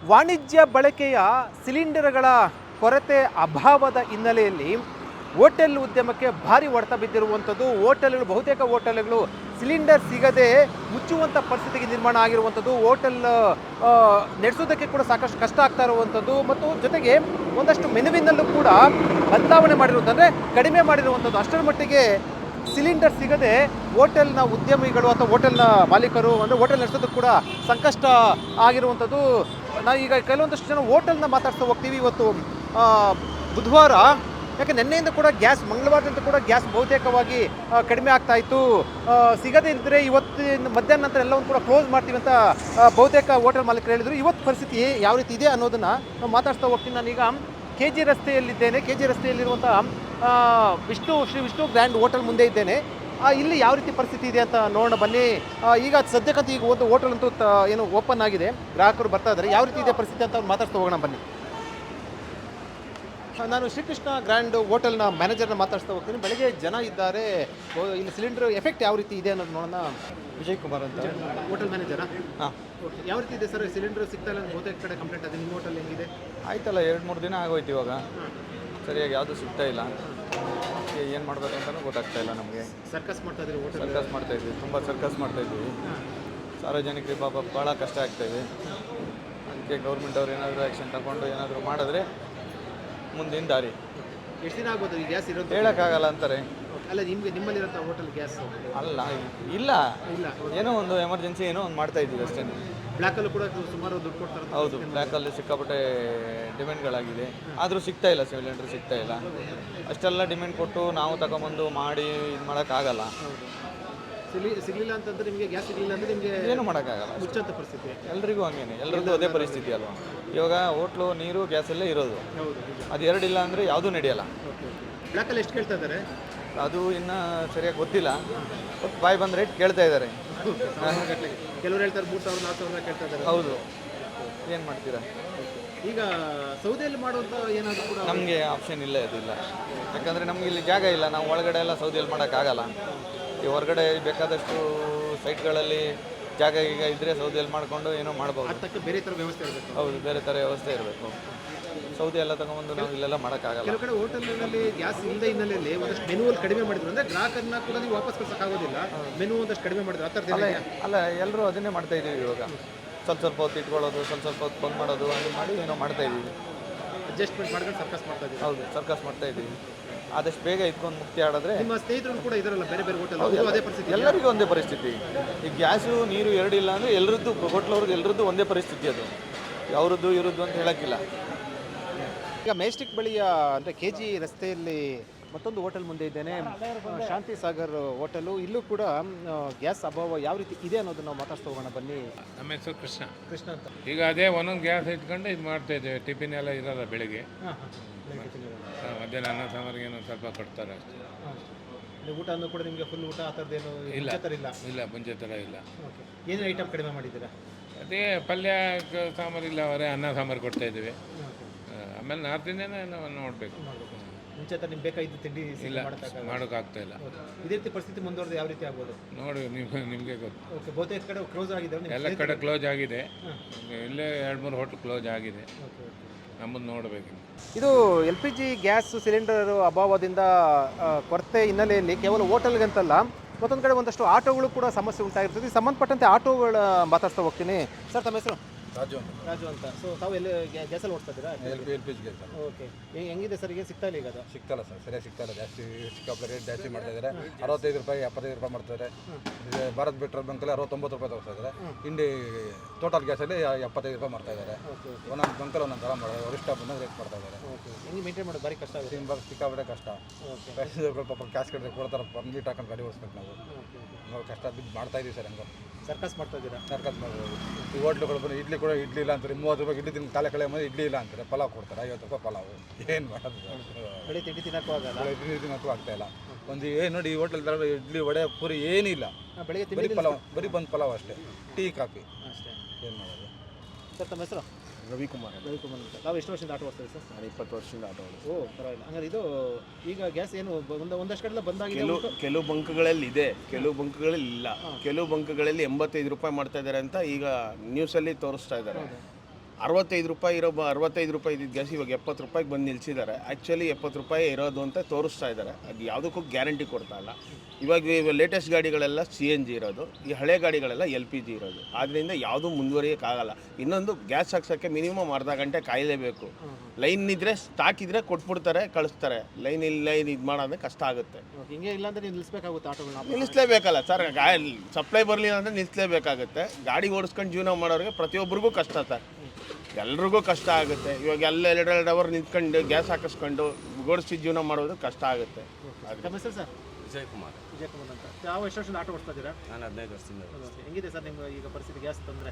ವಾಣಿಜ್ಯ ಬಳಕೆಯ ಸಿಲಿಂಡರ್ಗಳ ಕೊರತೆ ಅಭಾವದ ಹಿನ್ನೆಲೆಯಲ್ಲಿ ಹೋಟೆಲ್ ಉದ್ಯಮಕ್ಕೆ ಭಾರಿ ಹೊಡೆತ ಬಿದ್ದಿರುವಂಥದ್ದು. ಬಹುತೇಕ ಹೋಟೆಲ್ಗಳು ಸಿಲಿಂಡರ್ ಸಿಗದೆ ಮುಚ್ಚುವಂಥ ಪರಿಸ್ಥಿತಿಗೆ ನಿರ್ಮಾಣ ಆಗಿರುವಂಥದ್ದು. ಹೋಟೆಲ್ ನಡೆಸೋದಕ್ಕೆ ಕೂಡ ಸಾಕಷ್ಟು ಕಷ್ಟ ಆಗ್ತಾ ಇರುವಂಥದ್ದು ಮತ್ತು ಜೊತೆಗೆ ಒಂದಷ್ಟು ಮೆನುವಿನಲ್ಲೂ ಕೂಡ ಬದಲಾವಣೆ ಮಾಡಿರುವಂಥದ್ದು, ಕಡಿಮೆ ಮಾಡಿರುವಂಥದ್ದು. ಅಷ್ಟರ ಮಟ್ಟಿಗೆ ಸಿಲಿಂಡರ್ ಸಿಗದೆ ಹೋಟೆಲ್ನ ಉದ್ಯಮಿಗಳು ಅಥವಾ ಹೋಟೆಲ್ನ ಮಾಲೀಕರು ಅಂದರೆ ಹೋಟೆಲ್ ನಡೆಸೋದಕ್ಕೆ ಕೂಡ ಸಂಕಷ್ಟ ಆಗಿರುವಂಥದ್ದು. ನಾವು ಈಗ ಕೆಲವೊಂದಷ್ಟು ಜನ ಹೋಟೆಲ್ನ ಮಾತಾಡ್ತಾ ಹೋಗ್ತೀವಿ. ಇವತ್ತು ಬುಧವಾರ, ಯಾಕೆ ನಿನ್ನೆಯಿಂದ ಕೂಡ ಗ್ಯಾಸ್, ಮಂಗಳವಾರದಿಂದ ಕೂಡ ಗ್ಯಾಸ್ ಬಹುತೇಕವಾಗಿ ಕಡಿಮೆ ಆಗ್ತಾ ಇತ್ತು. ಸಿಗದೇ ಇದ್ದರೆ ಇವತ್ತಿನ ಮಧ್ಯಾಹ್ನ ನಂತರ ಎಲ್ಲವನ್ನು ಕೂಡ ಕ್ಲೋಸ್ ಮಾಡ್ತೀವಿ ಅಂತ ಬಹುತೇಕ ಹೋಟೆಲ್ ಮಾಲೀಕರು ಹೇಳಿದರು. ಇವತ್ತು ಪರಿಸ್ಥಿತಿ ಯಾವ ರೀತಿ ಇದೆ ಅನ್ನೋದನ್ನು ನಾವು ಮಾತಾಡ್ತಾ ಹೋಗ್ತೀನಿ. ನಾನೀಗ KG ರಸ್ತೆಯಲ್ಲಿದ್ದೇನೆ. KG ರಸ್ತೆಯಲ್ಲಿರುವಂಥ ಶ್ರೀ ವಿಷ್ಣು ಗ್ರ್ಯಾಂಡ್ ಹೋಟೆಲ್ ಮುಂದೆ ಇದ್ದೇನೆ. ಇಲ್ಲಿ ಯಾವ ರೀತಿ ಪರಿಸ್ಥಿತಿ ಇದೆ ಅಂತ ನೋಡೋಣ ಬನ್ನಿ. ಈಗ ಸದ್ಯಕ್ಕಂತೂ ಈಗ ಒಂದು ಹೋಟೆಲ್ ಅಂತೂ ಏನು ಓಪನ್ ಆಗಿದೆ, ಗ್ರಾಹಕರು ಬರ್ತಾ ಇದ್ದಾರೆ. ಯಾವ ರೀತಿ ಇದೆ ಪರಿಸ್ಥಿತಿ ಅಂತ ಮಾತಾಡ್ತಾ ಹೋಗೋಣ ಬನ್ನಿ. ನಾನು ಶ್ರೀಕೃಷ್ಣ ಗ್ರ್ಯಾಂಡ್ ಹೋಟೆಲ್ನ ಮ್ಯಾನೇಜರ್ನ ಮಾತಾಡ್ತಾ ಹೋಗ್ತೀನಿ. ಬೆಳಗ್ಗೆ ಜನ ಇದ್ದಾರೆ. ಇಲ್ಲಿ ಸಿಲಿಂಡರ್ ಎಫೆಕ್ಟ್ ಯಾವ ರೀತಿ ಇದೆ ಅನ್ನೋದು ನೋಡೋಣ. ವಿಜಯ್ ಕುಮಾರ್ ಅಂತ ಹೋಟೆಲ್ ಮ್ಯಾನೇಜರಾ? ಹಾಂ, ಓಕೆ. ಯಾವ ರೀತಿ ಇದೆ ಸರ್? ಸಿಲಿಂಡರ್ ಸಿಗ್ತಾ ಇಲ್ಲ, ಬಹುತೇಕ ಕಡೆ ಕಂಪ್ಲೇಂಟ್ ಇದೆ. ನಿಮ್ಮ ಹೋಟೆಲ್ ಹೆಂಗಿದೆ? ಆಯ್ತಲ್ಲ, 2-3 ದಿನ ಆಗೋಯ್ತು. ಇವಾಗ ಸರಿಯಾಗಿ ಯಾವುದು ಸಿಗ್ತಾ ಇಲ್ಲ. ಏನು ಮಾಡಬೇಕಂತಲೂ ಗೊತ್ತಾಗ್ತಾ ಇಲ್ಲ ನಮಗೆ. ಸರ್ಕಸ್ ಮಾಡ್ತಾ ಇದ್ದೀವಿ, ಹೋಟೆಲ್ ಸರ್ಕಸ್ ಮಾಡ್ತಾಯಿದ್ವಿ, ತುಂಬ ಸರ್ಕಸ್ ಮಾಡ್ತಾಯಿದ್ವಿ. ಸಾರ್ವಜನಿಕರಿಗೆ ಪಾಪ ಭಾಳ ಕಷ್ಟ ಆಗ್ತಾಯಿದೆ. ಅದಕ್ಕೆ ಗೌರ್ಮೆಂಟ್ ಅವ್ರು ಏನಾದರೂ ಆ್ಯಕ್ಷನ್ ತಗೊಂಡು ಏನಾದರೂ ಮಾಡಿದ್ರೆ ಮುಂದಿನ ದಾರಿ. ಎಷ್ಟು ದಿನ ಆಗ್ಬೋದು ಈ ಗ್ಯಾಸ್ ಇರೋದು? ಹೇಳೋಕ್ಕಾಗಲ್ಲ ಅಂತಾರೆ. ಅಲ್ಲ, ನಿಮ್ಮಲ್ಲಿರೋಂಥ ಹೋಟೆಲ್ ಗ್ಯಾಸ್ ಅಲ್ಲ, ಇಲ್ಲ, ಏನೋ ಒಂದು ಎಮರ್ಜೆನ್ಸಿ ಏನೋ ಒಂದು ಮಾಡ್ತಾ ಇದ್ದೀವಿ ಅಷ್ಟೇ. ಬ್ಲ್ಯಾಕಲ್ಲೂ ಕೂಡ ಸುಮಾರು ದುಡ್ಡು ಕೊಡ್ತಾರೆ. ಹೌದು, ಬ್ಲ್ಯಾಕಲ್ಲಿ ಸಿಕ್ಕಾಪಟ್ಟೆ ಡಿಮ್ಯಾಂಡ್ಗಳಾಗಿದೆ. ಆದರೂ ಸಿಗ್ತಾ ಇಲ್ಲ, ಸಿಲಿಂಡರ್ ಸಿಗ್ತಾ ಇಲ್ಲ. ಅಷ್ಟೆಲ್ಲ ಡಿಮ್ಯಾಂಡ್ ಕೊಟ್ಟು ನಾವು ತಗೊಂಬಂದು ಮಾಡಿ ಇದು ಮಾಡೋಕ್ಕಾಗಲ್ಲ. ಸಿಗಲಿಲ್ಲ ಅಂತಂದ್ರೆ ನಿಮಗೆ, ಗ್ಯಾಸ್ ಸಿಗಲಿಲ್ಲ ಅಂದರೆ ನಿಮಗೆ ಏನು ಮಾಡೋಕ್ಕಾಗಲ್ಲ. ಮುಚ್ಚಂಥ ಪರಿಸ್ಥಿತಿ ಎಲ್ರಿಗೂ ಹಂಗೇನೆ, ಎಲ್ರಿಗೂ ಅದೇ ಪರಿಸ್ಥಿತಿ ಅಲ್ವಾ. ಇವಾಗ ಹೋಟ್ಲು, ನೀರು, ಗ್ಯಾಸಲ್ಲೇ ಇರೋದು. ಅದು ಎರಡಿಲ್ಲ ಅಂದರೆ ಯಾವುದೂ ನಡೆಯಲ್ಲ. ಬ್ಲ್ಯಾಕಲ್ಲಿ ಎಷ್ಟು ಕೇಳ್ತಾ ಇದ್ದಾರೆ? ಅದು ಇನ್ನೂ ಸರಿಯಾಗಿ ಗೊತ್ತಿಲ್ಲ. ಬಾಯ್ ಬಂದ ರೇಟ್ ಕೇಳ್ತಾ ಇದ್ದಾರೆ. ಕೆಲವರು ಹೇಳ್ತಾರೆ 3,000-4,000 ಕೇಳ್ತಾ ಇದ್ದಾರೆ. ಹೌದು, ಏನು ಮಾಡ್ತೀರಾ? ಈಗ ಸೌದೆಯಲ್ಲಿ ಮಾಡುವಂಥ ಏನಾದರೂ ಕೂಡ ನಮಗೆ ಆಪ್ಷನ್ ಇಲ್ಲ, ಅದಿಲ್ಲ. ಯಾಕಂದರೆ ನಮಗೆ ಇಲ್ಲಿ ಜಾಗ ಇಲ್ಲ. ನಾವು ಒಳಗಡೆ ಎಲ್ಲ ಸೌದೆಯಲ್ಲಿ ಮಾಡೋಕ್ಕಾಗಲ್ಲ. ಈ ಹೊರಗಡೆ ಬೇಕಾದಷ್ಟು ಸೈಟ್ಗಳಲ್ಲಿ ಜಾಗ ಈಗ ಇದ್ದರೆ ಸೌದೆಯಲ್ಲಿ ಮಾಡಿಕೊಂಡು ಏನೋ ಮಾಡ್ಬೋದು. ಅದಕ್ಕೆ ಬೇರೆ ಥರ ವ್ಯವಸ್ಥೆ ಇರಬೇಕು. ಹೌದು, ಬೇರೆ ಥರ ವ್ಯವಸ್ಥೆ ಇರಬೇಕು. ಸೌದೆ ಎಲ್ಲ ತಗೊಂಬಂದು ನಾವು ಇಲ್ಲೆಲ್ಲ ಮಾಡೋಕ್ಕಾಗಲ್ಲ. ಕೆಲವು ಕಡೆ ಹೋಟೆಲ್ನಲ್ಲಿ ಗ್ಯಾಸ್ ಇಲ್ಲದ ಹಿನ್ನೆಲೆಯಲ್ಲಿ ಒಂದಷ್ಟು ಮೆನುವಲ್ಲಿ ಕಡಿಮೆ ಮಾಡಿದ್ರು ಅಂದರೆ ಗ್ರಾಹಕರನ್ನ ಕೂಡ ನೀವು ವಾಪಸ್ ಕಳ್ಸೋಕ್ಕಾಗೋದಿಲ್ಲ. ಮೆನು ಒಂದಷ್ಟು ಕಡಿಮೆ ಮಾಡಿದ್ರು ಆ ಥರದ್ದು ಅಲ್ಲ, ಎಲ್ಲರೂ ಅದನ್ನೇ ಮಾಡ್ತಾಯಿದ್ದೀವಿ. ಇವಾಗ ಸ್ವಲ್ಪ ಹೊತ್ತು ಇಟ್ಕೊಳ್ಳೋದು, ಸ್ವಲ್ಪ ಹೊತ್ತು ಬಂದ್ ಮಾಡೋದು, ಅದು ಮಾಡಿ ಏನೋ ಮಾಡ್ತಾಯಿದ್ದೀವಿ. ಅಡ್ಜಸ್ಟ್ಮೆಂಟ್ ಮಾಡ್ಕೊಂಡು ಸರ್ಕಸ್ ಮಾಡ್ತಾ ಇದ್ದೀವಿ. ಹೌದು, ಸರ್ಕಸ್ ಮಾಡ್ತಾಯಿದ್ದೀವಿ. ಆದಷ್ಟು ಬೇಗ ಇದ್ಕೊಂಡು ಮುಕ್ತಿ ಆಡಿದ್ರೆ. ನಿಮ್ಮ ಸ್ನೇಹಿತರು ಕೂಡ ಇದರಲ್ಲ, ಬೇರೆ ಬೇರೆ ಹೋಟೆಲ್ ಅದೇ ಪರಿಸ್ಥಿತಿ. ಎಲ್ಲರಿಗೂ ಒಂದೇ ಪರಿಸ್ಥಿತಿ. ಈ ಗ್ಯಾಸು, ನೀರು ಎರಡಿಲ್ಲ ಅಂದರೆ ಎಲ್ಲರದ್ದು, ಹೋಟ್ಲವ್ರದ್ದು ಎಲ್ಲರದ್ದು ಒಂದೇ ಪರಿಸ್ಥಿತಿ. ಅದು ಯಾವ್ರದ್ದು ಇರೋದು ಅಂತ ಹೇಳೋಕ್ಕಿಲ್ಲ. ಈಗ ಮೆಜೆಸ್ಟಿಕ್ ಬಳಿಯ ಅಂದರೆ KG ರಸ್ತೆಯಲ್ಲಿ ಮತ್ತೊಂದು ಹೋಟೆಲ್ ಮುಂದೆ ಇದ್ದೇನೆ. ಶಾಂತಿ ಸಾಗರ್ ಹೋಟೆಲು. ಇಲ್ಲೂ ಕೂಡ ಗ್ಯಾಸ್ ಅಭಾವ ಯಾವ ರೀತಿ ಇದೆ ಅನ್ನೋದನ್ನ ನಾವು ಮಾತಾಡ್ತಾ ಹೋಗೋಣ ಬನ್ನಿ. ನಮ್ಮ ಹೆಸರು ಕೃಷ್ಣ ಅಂತ. ಈಗ ಅದೇ ಒಂದೊಂದು ಗ್ಯಾಸ್ ಇಟ್ಕೊಂಡು ಇದು ಮಾಡ್ತಾ ಇದ್ದೇವೆ. ಟಿಫಿನ್ ಎಲ್ಲ ಇರೋಲ್ಲ ಬೆಳಿಗ್ಗೆ. ಮಧ್ಯಾಹ್ನ ಅನ್ನ ಸಾಂಬಾರಿಗೆ ಏನೋ ಸ್ವಲ್ಪ ಕೊಡ್ತಾರೆ ಅಷ್ಟೇ. ಊಟ ಅನ್ನೋ ಕೂಡ ನಿಮಗೆ ಫುಲ್ ಊಟ ಆ ಥರದ್ದೇನು ಇಲ್ಲ, ಮುಂಚೆ ಥರ ಇಲ್ಲ. ಏನೇನು ಐಟಮ್ ಕಡಿಮೆ ಮಾಡಿದ್ದೀರಾ? ಅದೇ ಪಲ್ಯ ಸಾಂಬಾರು ಇಲ್ಲ, ಅವರೇ ಅನ್ನ ಸಾಂಬಾರು ಕೊಡ್ತಾ ಇದ್ದೀವಿ. ಆಮೇಲೆ ನಾರ್ತ್ ಇಂಡಿಯನ್ ನಾವು ನೋಡಬೇಕು. ಮುಂಚೆ ಥರ ನಿಮ್ಗೆ ಬೇಕಾಗಿದ್ದು ತಿಂಡಿ ಇಲ್ಲ, ಮಾಡೋಕ್ಕಾಗ್ತಾ ಇಲ್ಲ. ಇದೇ ರೀತಿ ಪರಿಸ್ಥಿತಿ ಮುಂದುವರೆದು ಯಾವ ರೀತಿ ಆಗ್ಬೋದು ನೋಡಿ, ನಿಮಗೆ ಗೊತ್ತು. ಓಕೆ, ಬಹುತೇಕ ಕಡೆ ಕ್ಲೋಸ್ ಆಗಿದೆ. ಎಲ್ಲ ಕಡೆ ಕ್ಲೋಸ್ ಆಗಿದೆ. ಇಲ್ಲೇ 2-3 ಹೋಟ್ಲ್ ಕ್ಲೋಸ್ ಆಗಿದೆ. ನಮ್ಮದು ನೋಡಬೇಕು. ಇದು LPG ಗ್ಯಾಸ್ ಸಿಲಿಂಡರ್ ಅಭಾವದಿಂದ ಕೊರತೆ ಹಿನ್ನೆಲೆಯಲ್ಲಿ ಕೇವಲ ಹೋಟೆಲ್ಗಂತಲ್ಲ, ಮತ್ತೊಂದು ಕಡೆ ಒಂದಷ್ಟು ಆಟೋಗಳು ಕೂಡ ಸಮಸ್ಯೆ ಉಂಟಾಗಿರ್ತದೆ. ಸಂಬಂಧಪಟ್ಟಂತೆ ಆಟೋಗಳ ಮಾತಾಡ್ತಾ ಹೋಗ್ತೀನಿ. ಸರ್, ತಮ್ಮ ಹೆಸರು? ರಾಜು ಅಂತ. ಸೊ ತಾವು ಎಲ್ಲಿ ಗ್ಯಾಸಲ್ಲಿ ಓಡಿಸ್ತಾ ಇದ್ದೀರಾ? LPG gas. ಓಕೆ, ಹೆಂಗಿದೆ ಸರ್? ಈಗ ಸಿಗ್ತಾ ಇಲ್ಲ? ಈಗ ಅದು ಸಿಗ್ತಲ್ಲ ಸರ್, ಸರಿಯಾಗಿ ಸಿಗ್ತಾ ಇಲ್ಲ. ಜಾಸ್ತಿ ಸಿಕ್ಕಾಪಟ್ಟೆ ರೇಟ್ ಜಾಸ್ತಿ ಮಾಡ್ತಾ ಇದ್ದಾರೆ. 65 ರೂಪಾಯಿ, 75 ರೂಪಾಯಿ ಮಾಡ್ತಾರೆ. ಭಾರತ್ ಪೆಟ್ರೋಲ್ ಬಂಕಲ್ಲಿ 69 ರೂಪಾಯಿ ತಗೋತಾ ಇದ್ದಾರೆ. ಇಂಡಿ ಟೋಟಲ್ ಗ್ಯಾಸಲ್ಲಿ 75 ರೂಪಾಯಿ ಮಾಡ್ತಾ ಇದ್ದಾರೆ. ಒಂದೊಂದು ಬಂಕಲ್ಲಿ ಒಂದೊಂದು ಥರ ಮಾಡ್ತಾರೆ. ವರಿಷ್ಠ ಬಂದಾಗ ರೇಟ್ ಮಾಡ್ತಾ ಇದ್ದಾರೆ. ಹೆಂಗೆ ಮೇಂಟೈನ್ ಮಾಡೋದು? ಭಾರಿ ಕಷ್ಟ ಆಗುತ್ತೆ. ಸಿಕ್ಕಾಪಟ್ಟೆ ಕಷ್ಟ. ಪ್ಯಾಸೆಂಜರ್ಗಳು ಪಾಪ ಕ್ಯಾಶ್ ಕಟ್ಟಿದ್ರೆ ಕೊಡ್ತಾರೆ, ಪರ್ಮಿಟ್ ಹಾಕೊಂಡು ಗಾಡಿ ಓಡಿಸ್ಬೇಕು. ನಾವು ಕಷ್ಟ ಬಿದ್ದು ಮಾಡ್ತಾ ಇದ್ದೀವಿ ಸರ್. ಹಂಗೆ ಸರ್ಕಸ್ ಮಾಡ್ತಾ ಇದ್ದೀರಾ? ಸರ್ಕಸ್ ಮಾಡ್ಬೋದು. ಈ ಹೋಟ್ಲುಗಳು ಬಂದು ಇಡ್ಲಿ ಇಲ್ಲ ಅಂತಾರೆ. 30 ರೂಪಾಯಿ ಇಡ್ಲಿ ತಿಂದು ಕಳೆ ಮೇಲೆ ಇಡ್ಲಿ ಇಲ್ಲ ಅಂತಾರೆ. ಪಲಾವ್ ಕೊಡ್ತಾರೆ, 50 ರೂಪಾಯಿ ಪಲಾವು. ಏನು ಮಾಡೋದು? ಬೆಳೆ ತಿಂಡಿ ತಿನ್ನಕ್ಕೂ ಆಗಲ್ಲ, ತಿನ್ನಕ್ಕೂ ಆಗ್ತಾ ಇಲ್ಲ. ಒಂದು ಏನು ನೋಡಿ, ಈ ಹೋಟೆಲ್ ಇಡ್ಲಿ, ವಡೆ, ಪೂರಿ ಏನಿಲ್ಲ. ಬೆಳಿಗ್ಗೆ ಬರೀ ಪಲಾವ್, ಬರೀ ಬಂದು ಪಲಾವ್ ಅಷ್ಟೇ, ಟೀ ಕಾಫಿ ಅಷ್ಟೇ. ಏನು ಮಾಡೋದು? ಸರ್, ತಮ್ಮ ಹೆಸರು? ರವಿಕುಮಾರ್ ಅಂತ. ತಾವು ಎಷ್ಟು ವರ್ಷದಿಂದ ಆಟೋ ಓಡಿಸ್ತೀವಿ ಸರ್? ನಾನು 20 ವರ್ಷದಿಂದ ಆಟೋ ಓಡಿಸ್ತೀನಿ. ಓ, ಪರವಾಗಿಲ್ಲ. ಹಂಗಾರೆ ಇದು ಈಗ ಗ್ಯಾಸ್ ಏನು ಒಂದಷ್ಟು ಕಡೆ ಬಂದಾಗಿದೆ. ಕೆಲವು ಬಂಕ್ಗಳಲ್ಲಿ ಇದೆ, ಕೆಲವು ಬಂಕ್ಗಳಲ್ಲಿ ಇಲ್ಲ. ಕೆಲವು ಬಂಕ್ಗಳಲ್ಲಿ 85 ರೂಪಾಯಿ ಮಾಡ್ತಾ ಇದ್ದಾರೆ ಅಂತ ಈಗ ನ್ಯೂಸಲ್ಲಿ ತೋರಿಸ್ತಾ ಇದ್ದಾರೆ. ರೂಪಾಯಿ ಇರೋ 65 ರೂಪಾಯಿ ಇದ್ದಿದ್ದು ಗ್ಯಾಸ್ ಇವಾಗ 70 ರೂಪಾಯಿಗೆ ಬಂದು ನಿಲ್ಲಿಸಿದ್ದಾರೆ. ಆ್ಯಕ್ಚುಲಿ 70 ರೂಪಾಯಿ ಇರೋದು ಅಂತ ತೋರಿಸ್ತಾ ಇದ್ದಾರೆ. ಅದು ಯಾವುದಕ್ಕೂ ಗ್ಯಾರಂಟಿ ಕೊಡ್ತಾ ಇಲ್ಲ. ಇವಾಗ ಲೇಟೆಸ್ಟ್ ಗಾಡಿಗಳೆಲ್ಲ CNG ಇರೋದು, ಈ ಹಳೆ ಗಾಡಿಗಳೆಲ್ಲ LPG ಇರೋದು. ಆದ್ದರಿಂದ ಯಾವುದೂ ಮುಂದುವರಿಯೋಕ್ಕಾಗಲ್ಲ. ಇನ್ನೊಂದು ಗ್ಯಾಸ್ ಹಾಕ್ಸೋಕ್ಕೆ ಮಿನಿಮಮ್ ಅರ್ಧ ಗಂಟೆ ಕಾಯಲೇಬೇಕು. ಲೈನ್ ಇದ್ದರೆ ಸ್ಟಾಕ್ ಇದ್ದರೆ ಕೊಟ್ಬಿಡ್ತಾರೆ, ಕಳಿಸ್ತಾರೆ. ಲೈನ್ ಇದು ಮಾಡೋದೇ ಕಷ್ಟ ಆಗುತ್ತೆ. ಹಿಂಗೆ ಇಲ್ಲಾಂದ್ರೆ ನೀವು ನಿಲ್ಲಿಸ್ಬೇಕಾಗುತ್ತೆ ಆಟೋಗಳನ್ನ. ನಿಲ್ಲಿಸ್ಲೇಬೇಕಲ್ಲ ಸರ್, ಸಪ್ಲೈ ಬರಲಿಲ್ಲ ಅಂದರೆ ನಿಲ್ಲಿಸ್ಲೇಬೇಕಾಗುತ್ತೆ. ಗಾಡಿ ಓಡಿಸ್ಕೊಂಡು ಜೀವನ ಮಾಡೋರಿಗೆ ಪ್ರತಿಯೊಬ್ಬರಿಗೂ ಕಷ್ಟ ಸರ್, ಎಲ್ರಿಗೂ ಕಷ್ಟ ಆಗುತ್ತೆ. ಇವಾಗ ಎಲ್ಲ 2 ಅವರ್ ನಿಂತ್ಕೊಂಡು ಗ್ಯಾಸ್ ಹಾಕಿಸ್ಕೊಂಡು ಓಡಿಸಿ ಜೀವನ ಮಾಡೋದು ಕಷ್ಟ ಆಗುತ್ತೆ. ನಮ್ಮ ಹೆಸರು ಸರ್? ವಿಜಯಕುಮಾರ್ ಅಂತ. ಯಾವ ಎಷ್ಟು ವರ್ಷದಿಂದ ಆಟೋ ಓಡಿಸ್ತಾ ಇದ್ದೀರಾ? ನಾನು 15 ವರ್ಷದಿಂದ. ಹೆಂಗಿದೆ ಸರ್ ನಿಮ್ಮ ಈಗ ಪರಿಸ್ಥಿತಿ ಗ್ಯಾಸ್ ತೊಂದರೆ?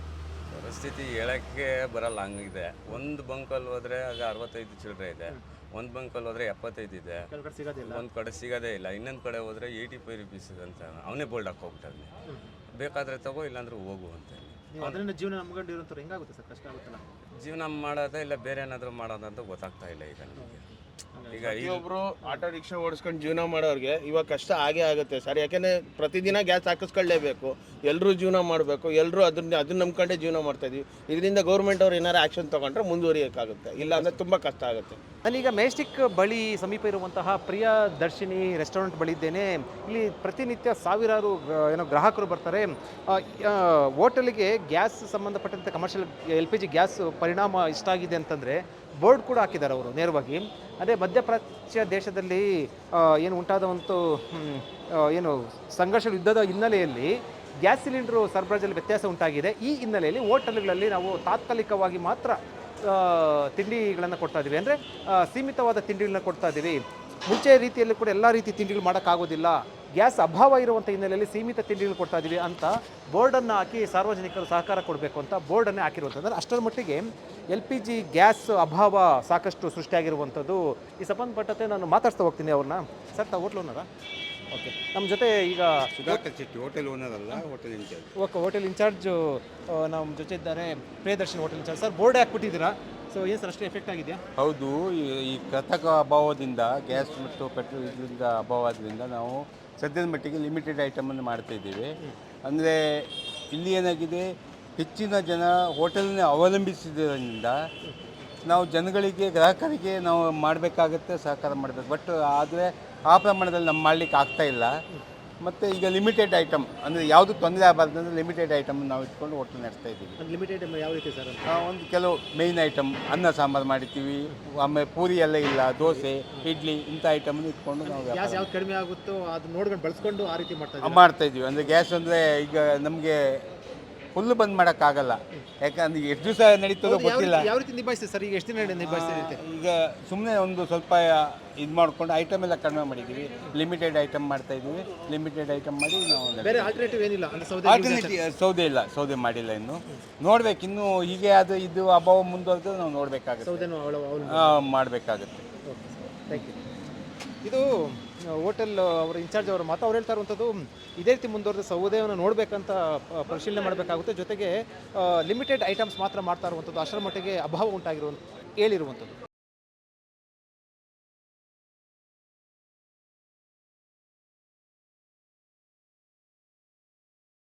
ಪರಿಸ್ಥಿತಿ ಹೇಳೋಕ್ಕೆ ಬರಲ್ಲ, ಹಂಗಿದೆ. ಒಂದು ಬಂಕಲ್ಲಿ ಹೋದರೆ ಆಗ 65 ಚಿಲ್ಲರೆ ಇದೆ, ಒಂದು ಬಂಕಲ್ಲಿ ಹೋದರೆ 75 ಇದೆ, ಕೆಲವು ಕಡೆ ಸಿಗೋದಿಲ್ಲ, ಒಂದು ಕಡೆ ಸಿಗೋದೇ ಇಲ್ಲ. ಇನ್ನೊಂದು ಕಡೆ ಹೋದರೆ 85 ರುಪೀಸ್ ಅಂತ ಅವನೇ ಬೋಲ್ಡ್ ಹಾಕೋಗ್ತಾನೆ. ಬೇಕಾದರೆ ತಗೋ, ಇಲ್ಲಾಂದ್ರೆ ಹೋಗು ಅಂತ. ನೀವು ಅದರಿಂದ ಜೀವನ ನಂಬ್ಕೊಂಡಿರೋಂಥವ್ರು ಹೆಂಗಾಗುತ್ತೆ ಸರ್? ಕಷ್ಟ ಆಗುತ್ತಲ್ಲ ಜೀವನ ಮಾಡೋದೇ ಇಲ್ಲ, ಬೇರೆ ಏನಾದರೂ ಮಾಡೋದಂತ ಗೊತ್ತಾಗ್ತಾ ಇಲ್ಲ ಈಗ ನಮಗೆ. ಈಗ ಪ್ರತಿಯೊಬ್ಬರು ಆಟೋ ರಿಕ್ಷಾ ಓಡಿಸ್ಕೊಂಡು ಜೀವನ ಮಾಡೋರಿಗೆ ಇವಾಗ ಕಷ್ಟ ಆಗೇ ಆಗುತ್ತೆ ಸರ್. ಯಾಕೆಂದರೆ ಪ್ರತಿದಿನ ಗ್ಯಾಸ್ ಹಾಕಿಸ್ಕೊಳ್ಳೇಬೇಕು, ಎಲ್ಲರೂ ಜೀವನ ಮಾಡಬೇಕು, ಎಲ್ಲರೂ ಅದನ್ನ ನಂಬ್ಕೊಂಡೇ ಜೀವನ ಮಾಡ್ತಾಯಿದ್ವಿ. ಇದರಿಂದ ಗೌರ್ಮೆಂಟ್ ಅವ್ರು ಏನಾರು ಆ್ಯಕ್ಷನ್ ತೊಗೊಂಡ್ರೆ ಮುಂದುವರಿಯೋಕ್ಕಾಗುತ್ತೆ, ಇಲ್ಲ ಅಂದರೆ ತುಂಬ ಕಷ್ಟ ಆಗುತ್ತೆ. ನಾನೀಗ ಮೆಜೆಸ್ಟಿಕ್ ಬಳಿ ಸಮೀಪ ಇರುವಂತಹ ಪ್ರಿಯದರ್ಶಿನಿ ರೆಸ್ಟೋರೆಂಟ್ ಬಳಿ ಇದ್ದೇನೆ. ಇಲ್ಲಿ ಪ್ರತಿನಿತ್ಯ ಸಾವಿರಾರು ಗ್ರಾಹಕರು ಬರ್ತಾರೆ. ಹೋಟೆಲಿಗೆ ಗ್ಯಾಸ್ ಸಂಬಂಧಪಟ್ಟಂತೆ ಕಮರ್ಷಿಯಲ್ LPG ಗ್ಯಾಸ್ ಪರಿಣಾಮ ಇಷ್ಟ ಆಗಿದೆ ಅಂತಂದರೆ ಬೋರ್ಡ್ ಕೂಡ ಹಾಕಿದ್ದಾರೆ ಅವರು ನೇರವಾಗಿ. ಅದೇ ಮಧ್ಯಪ್ರಾಚ್ಯ ದೇಶದಲ್ಲಿ ಏನು ಉಂಟಾದ ಒಂದು ಸಂಘರ್ಷ ಯುದ್ಧದ ಹಿನ್ನೆಲೆಯಲ್ಲಿ ಗ್ಯಾಸ್ ಸಿಲಿಂಡ್ರು ಸರಬರಾಜಲ್ಲಿ ವ್ಯತ್ಯಾಸ ಉಂಟಾಗಿದೆ. ಈ ಹಿನ್ನೆಲೆಯಲ್ಲಿ ಹೋಟೆಲ್ಗಳಲ್ಲಿ ನಾವು ತಾತ್ಕಾಲಿಕವಾಗಿ ಮಾತ್ರ ತಿಂಡಿಗಳನ್ನು ಕೊಡ್ತಾ ಇದ್ದೀವಿ, ಅಂದರೆ ಸೀಮಿತವಾದ ತಿಂಡಿಗಳನ್ನ ಕೊಡ್ತಾ ಇದ್ದೀವಿ. ಮುಂಚೆ ರೀತಿಯಲ್ಲಿ ಕೂಡ ಎಲ್ಲ ರೀತಿ ತಿಂಡಿಗಳು ಮಾಡೋಕ್ಕಾಗೋದಿಲ್ಲ, ಗ್ಯಾಸ್ ಅಭಾವ ಇರುವಂಥ ಹಿನ್ನೆಲೆಯಲ್ಲಿ ಸೀಮಿತ ತಿಂಡಿಗಳು ಕೊಡ್ತಾ ಇದ್ದೀವಿ ಅಂತ ಬೋರ್ಡನ್ನು ಹಾಕಿ ಸಾರ್ವಜನಿಕರು ಸಹಕಾರ ಕೊಡಬೇಕು ಅಂತ ಬೋರ್ಡನ್ನೇ ಹಾಕಿರುವಂಥದ್ದು. ಅಷ್ಟರ ಮಟ್ಟಿಗೆ LPG ಗ್ಯಾಸ್ ಅಭಾವ ಸಾಕಷ್ಟು ಸೃಷ್ಟಿಯಾಗಿರುವಂಥದ್ದು. ಈ ಸಂಬಂಧಪಟ್ಟಂತೆ ನಾನು ಮಾತಾಡ್ತಾ ಹೋಗ್ತೀನಿ ಅವ್ರನ್ನ. ಸರ್ ತಾವು ಹೋಟ್ಲ್ ಓನರಾ? ಓಕೆ, ನಮ್ಮ ಜೊತೆ ಈಗ ಸುಧಾಕರ್ ಶೆಟ್ಟಿ, ಹೋಟೆಲ್ ಓನರ್ ಅಲ್ಲ, hotel in charge. Okay, hotel in charge ನಮ್ಮ ಜೊತೆ ಇದ್ದಾರೆ, Priyadarshini hotel in charge. Sir board ಹಾಕ್ಬಿಟ್ಟಿದ್ದೀರಾ, ಸೊ ಏನು ಸರ್ ಅಷ್ಟು ಎಫೆಕ್ಟ್ ಆಗಿದೆಯಾ? ಹೌದು, ಈ ಕೃತಕ ಅಭಾವದಿಂದ ಗ್ಯಾಸ್ ಮತ್ತು ಪೆಟ್ರೋಲ್ ಇದರಿಂದ ಅಭಾವದಿಂದ ನಾವು ಸದ್ಯದ ಮಟ್ಟಿಗೆ ಲಿಮಿಟೆಡ್ ಐಟಮನ್ನು ಮಾಡ್ತಾಯಿದ್ದೀವಿ. ಅಂದರೆ ಇಲ್ಲಿ ಏನಾಗಿದೆ, ಹೆಚ್ಚಿನ ಜನ ಹೋಟೆಲ್ನ ಅವಲಂಬಿಸಿದ್ದರಿಂದ ನಾವು ಜನಗಳಿಗೆ, ಗ್ರಾಹಕರಿಗೆ ನಾವು ಮಾಡಬೇಕಾಗತ್ತೆ, ಸಹಕಾರ ಮಾಡಬೇಕು. ಬಟ್ ಆದರೆ ಆ ಪ್ರಮಾಣದಲ್ಲಿ ನಮ್ಮ ಮಾಡಲಿಕ್ಕೆ ಆಗ್ತಾಯಿಲ್ಲ. ಮತ್ತು ಈಗ ಲಿಮಿಟೆಡ್ ಐಟಮ್, ಅಂದರೆ ಯಾವುದು ತೊಂದರೆ ಆಗಬಾರ್ದು ಅಂದರೆ ಲಿಮಿಟೆಡ್ ಐಟಮ್ ನಾವು ಇಟ್ಕೊಂಡು ಹೋಟೆಲ್ ನಡೆಸ್ತಾ ಇದ್ದೀವಿ. ಲಿಮಿಟೆಡ್ ಯಾವ ರೀತಿ ಸರ್? ಒಂದು ಕೆಲವು ಮೇಯ್ನ್ ಐಟಮ್, ಅನ್ನ ಸಾಂಬಾರು ಮಾಡಿರ್ತೀವಿ, ಆಮೇಲೆ ಪೂರಿ ಎಲ್ಲ ಇಲ್ಲ, ದೋಸೆ, ಇಡ್ಲಿ, ಇಂಥ ಐಟಮನ್ನು ಇಟ್ಕೊಂಡು ನಾವು ಗ್ಯಾಸ್ ಯಾವ್ದು ಕಡಿಮೆ ಆಗುತ್ತೋ ಅದು ನೋಡ್ಕೊಂಡು ಬಳಸ್ಕೊಂಡು ಆ ರೀತಿ ಮಾಡ್ತಾಯಿದ್ದೀವಿ. ಅಂದರೆ ಗ್ಯಾಸ್ ಅಂದರೆ ಈಗ ನಮಗೆ ಫುಲ್ಲು ಬಂದ್ ಮಾಡೋಕ್ಕಾಗಲ್ಲ, ಯಾಕಂದ್ರೆ ಎಷ್ಟು ದಿವಸ ನಡೀತದೋ ಗೊತ್ತಿಲ್ಲ. ಯಾವ ರೀತಿ ನಿಭಾಯಿಸ್ತೀವಿ ಸರ್? ಈಗ ಎಷ್ಟು ದಿನ ನಿಭಾಯಿಸ್ತೀರಿ? ಈಗ ಸುಮ್ಮನೆ ಒಂದು ಸ್ವಲ್ಪ ಇದು ಮಾಡ್ಕೊಂಡು ಐಟಮ್ ಎಲ್ಲ ಕಡಿಮೆ ಮಾಡಿದ್ದೀವಿ, ಲಿಮಿಟೆಡ್ ಐಟಮ್ ಮಾಡ್ತಾಯಿದ್ದೀವಿ. ಲಿಮಿಟೆಡ್ ಐಟಮ್ ಮಾಡಿ ನಾವು ಬೇರೆ ಆಲ್ಟರ್ನೇಟಿವ್ ಏನಿಲ್ಲ, ಸೌದೆ ಇಲ್ಲ, ಸೌದೆ ಮಾಡಿಲ್ಲ ಇನ್ನು. ನೋಡ್ಬೇಕು ಇನ್ನು, ಹೀಗೆ ಅದು ಇದು ಅಭಾವ ಮುಂದುವರೆದು ನಾವು ನೋಡಬೇಕಾಗುತ್ತೆ, ಮಾಡಬೇಕಾಗುತ್ತೆ. Thank you. ಇದು ಹೋಟೆಲ್ ಅವರ ಇನ್ಚಾರ್ಜ್ ಅವರ ಮಾತು. ಅವ್ರು ಹೇಳ್ತಾ ಇರುವಂಥದ್ದು ಇದೇ ರೀತಿ ಮುಂದುವರೆದ ಸೌದೆಯನ್ನು ನೋಡಬೇಕಂತ ಪರಿಶೀಲನೆ ಮಾಡಬೇಕಾಗುತ್ತೆ. ಜೊತೆಗೆ ಲಿಮಿಟೆಡ್ ಐಟಮ್ಸ್ ಮಾತ್ರ ಮಾಡ್ತಾ ಇರುವಂಥದ್ದು, ಅಷ್ಟರ ಮಟ್ಟಿಗೆ ಅಭಾವ ಉಂಟಾಗಿರುವಂಥ ಹೇಳಿರುವಂಥದ್ದು.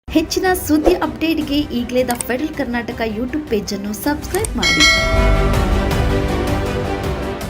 ಹೆಚ್ಚಿನ ಸುದ್ದಿ ಅಪ್ಡೇಟ್ಗೆ ಈಗಲೇ ದ ಫೆಡರಲ್ ಕರ್ನಾಟಕ ಯೂಟ್ಯೂಬ್ ಪೇಜನ್ನು ಸಬ್ಸ್ಕ್ರೈಬ್ ಮಾಡಿ.